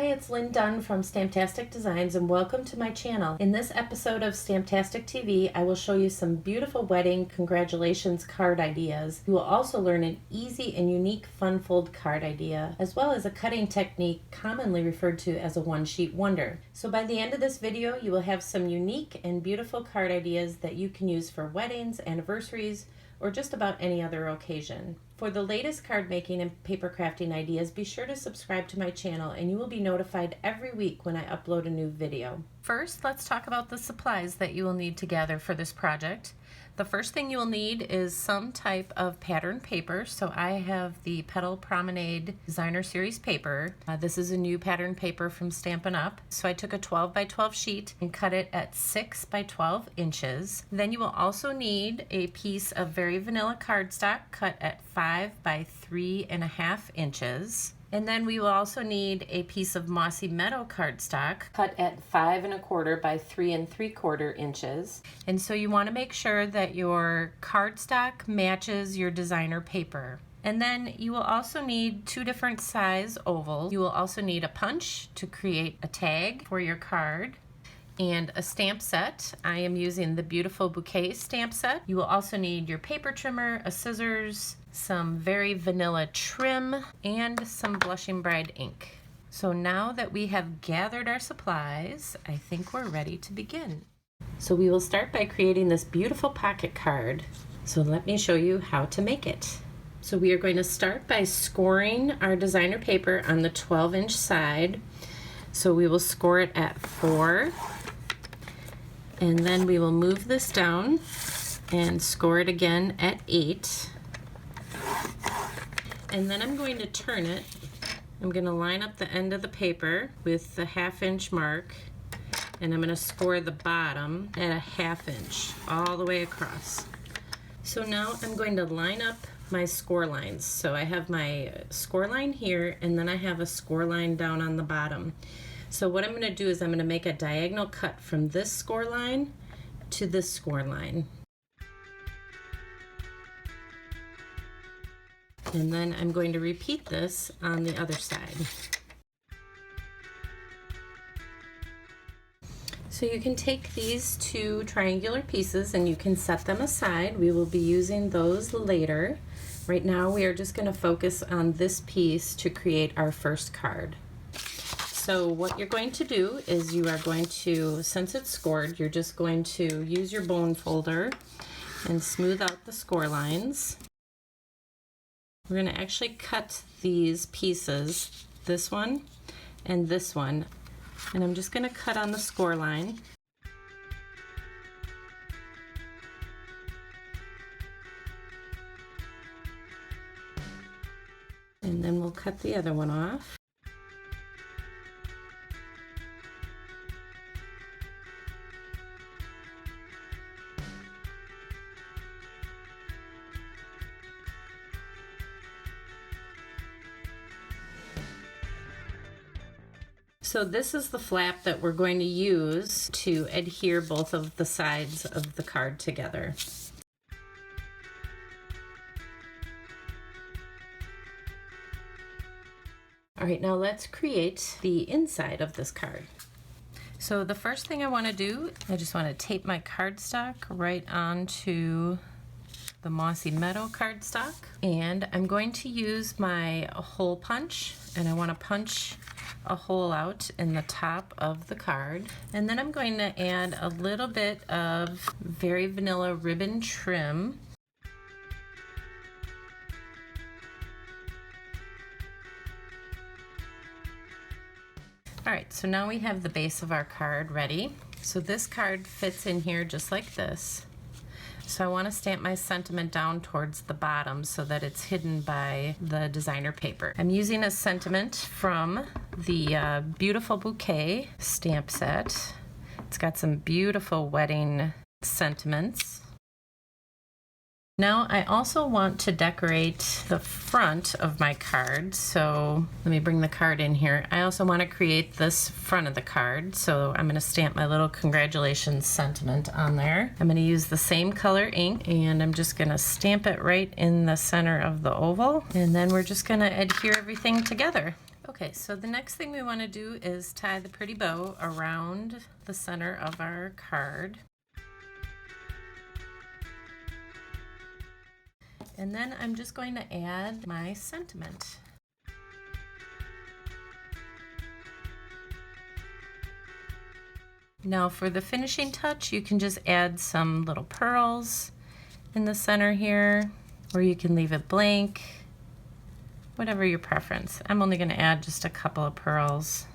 it's Lynn Dunn from Stamptastic Designs and welcome to my channel. In this episode of Stamptastic TV, I will show you some beautiful wedding congratulations card ideas. You will also learn an easy and unique fun fold card idea, as well as a cutting technique commonly referred to as a one-sheet wonder. So by the end of this video, you will have some unique and beautiful card ideas that you can use for weddings, anniversaries, or just about any other occasion. For the latest card making and paper crafting ideas, be sure to subscribe to my channel and you will be notified every week when I upload a new video. First, let's talk about the supplies that you will need to gather for this project. The first thing you will need is some type of pattern paper. So I have the Petal Promenade Designer Series paper. This is a new pattern paper from Stampin' Up. So I took a 12 by 12 sheet and cut it at 6 by 12 inches. Then you will also need a piece of very vanilla cardstock cut at 5 by 3.5 inches. And then we will also need a piece of Mossy Meadow cardstock cut at 5 1/4 by 3 3/4 inches. And so you want to make sure that your cardstock matches your designer paper. And then you will also need 2 different size ovals. You will also need a punch to create a tag for your card and a stamp set. I am using the Beautiful Bouquet stamp set. You will also need your paper trimmer, a scissors, some very vanilla trim, and some Blushing Bride ink. So now that we have gathered our supplies, I think we're ready to begin. So we will start by creating this beautiful pocket card. So let me show you how to make it. So we are going to start by scoring our designer paper on the 12-inch side. So we will score it at 4, and then we will move this down and score it again at 8. And then I'm going to turn it. I'm going to line up the end of the paper with the 1/2 inch mark, and I'm going to score the bottom at a 1/2 inch all the way across. So now I'm going to line up my score lines. So I have my score line here, and then I have a score line down on the bottom. So what I'm going to do is I'm going to make a diagonal cut from this score line to this score line. And then I'm going to repeat this on the other side. So you can take these 2 triangular pieces and you can set them aside. We will be using those later. Right now we are just going to focus on this piece to create our first card. So what you're going to do is you are going to, since it's scored, you're just going to use your bone folder and smooth out the score lines. We're going to actually cut these pieces, this one and this one, and I'm just going to cut on the score line. And then we'll cut the other one off. So this is the flap that we're going to use to adhere both of the sides of the card together. All right, now let's create the inside of this card. So the first thing I want to do, I just want to tape my cardstock right onto the Mossy Meadow cardstock, and I'm going to use my hole punch, and I want to punch a hole out in the top of the card, and then I'm going to add a little bit of very vanilla ribbon trim. All right, so now we have the base of our card ready. So this card fits in here just like this. So I want to stamp my sentiment down towards the bottom so that it's hidden by the designer paper. I'm using a sentiment from the Beautiful Bouquet stamp set. It's got some beautiful wedding sentiments. Now I also want to decorate the front of my card, so let me bring the card in here. I also want to create this front of the card, so I'm going to stamp my little congratulations sentiment on there. I'm going to use the same color ink, and I'm just going to stamp it right in the center of the oval, and then we're just going to adhere everything together. Okay, so the next thing we want to do is tie the pretty bow around the center of our card. And then I'm just going to add my sentiment. Now for the finishing touch, you can just add some little pearls in the center here, or you can leave it blank, whatever your preference. I'm only going to add just a couple of pearls.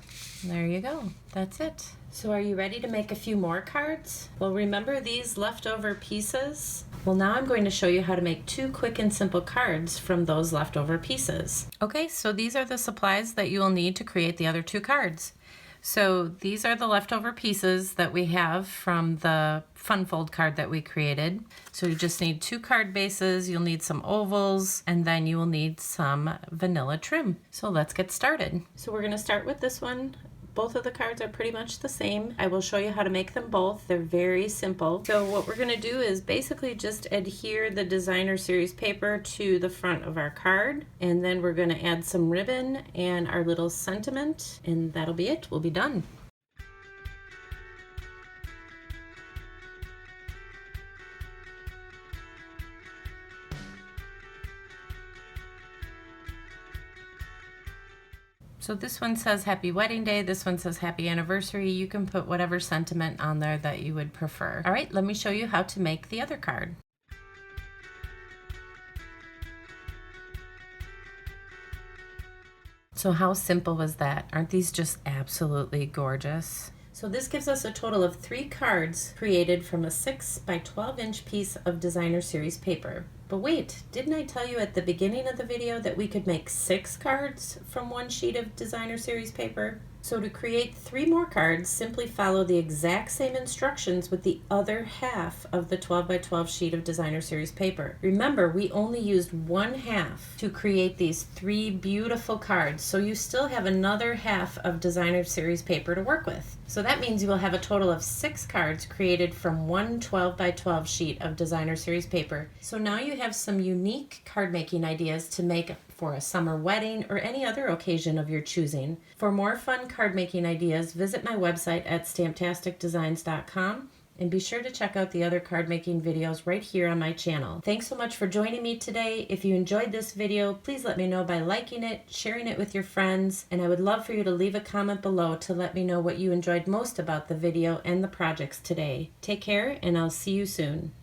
There you go, that's it. So are you ready to make a few more cards? Well, remember these leftover pieces? Well, now I'm going to show you how to make 2 quick and simple cards from those leftover pieces. Okay, so these are the supplies that you will need to create the other 2 cards. So these are the leftover pieces that we have from the fun fold card that we created. So you just need 2 card bases, you'll need some ovals, and then you will need some vanilla trim. So let's get started. So we're gonna start with this one. Both of the cards are pretty much the same. I will show you how to make them both. They're very simple. So what we're gonna do is basically just adhere the designer series paper to the front of our card, and then we're gonna add some ribbon and our little sentiment, and that'll be it. We'll be done. So this one says happy wedding day, this one says happy anniversary. You can put whatever sentiment on there that you would prefer. All right, let me show you how to make the other card. So how simple was that? Aren't these just absolutely gorgeous? So this gives us a total of 3 cards created from a 6 by 12 inch piece of designer series paper. But wait, didn't I tell you at the beginning of the video that we could make 6 cards from 1 sheet of designer series paper? So to create 3 more cards, simply follow the exact same instructions with the other half of the 12 by 12 sheet of designer series paper. Remember, we only used 1/2 to create these 3 beautiful cards, so you still have another half of designer series paper to work with. So that means you will have a total of 6 cards created from 1 12 by 12 sheet of designer series paper. So now you have some unique card making ideas to make for a summer wedding or any other occasion of your choosing. For more fun card making ideas, visit my website at stamptasticdesigns.com, and be sure to check out the other card making videos right here on my channel. Thanks so much for joining me today. If you enjoyed this video, please let me know by liking it, sharing it with your friends, and I would love for you to leave a comment below to let me know what you enjoyed most about the video and the projects today. Take care, and I'll see you soon.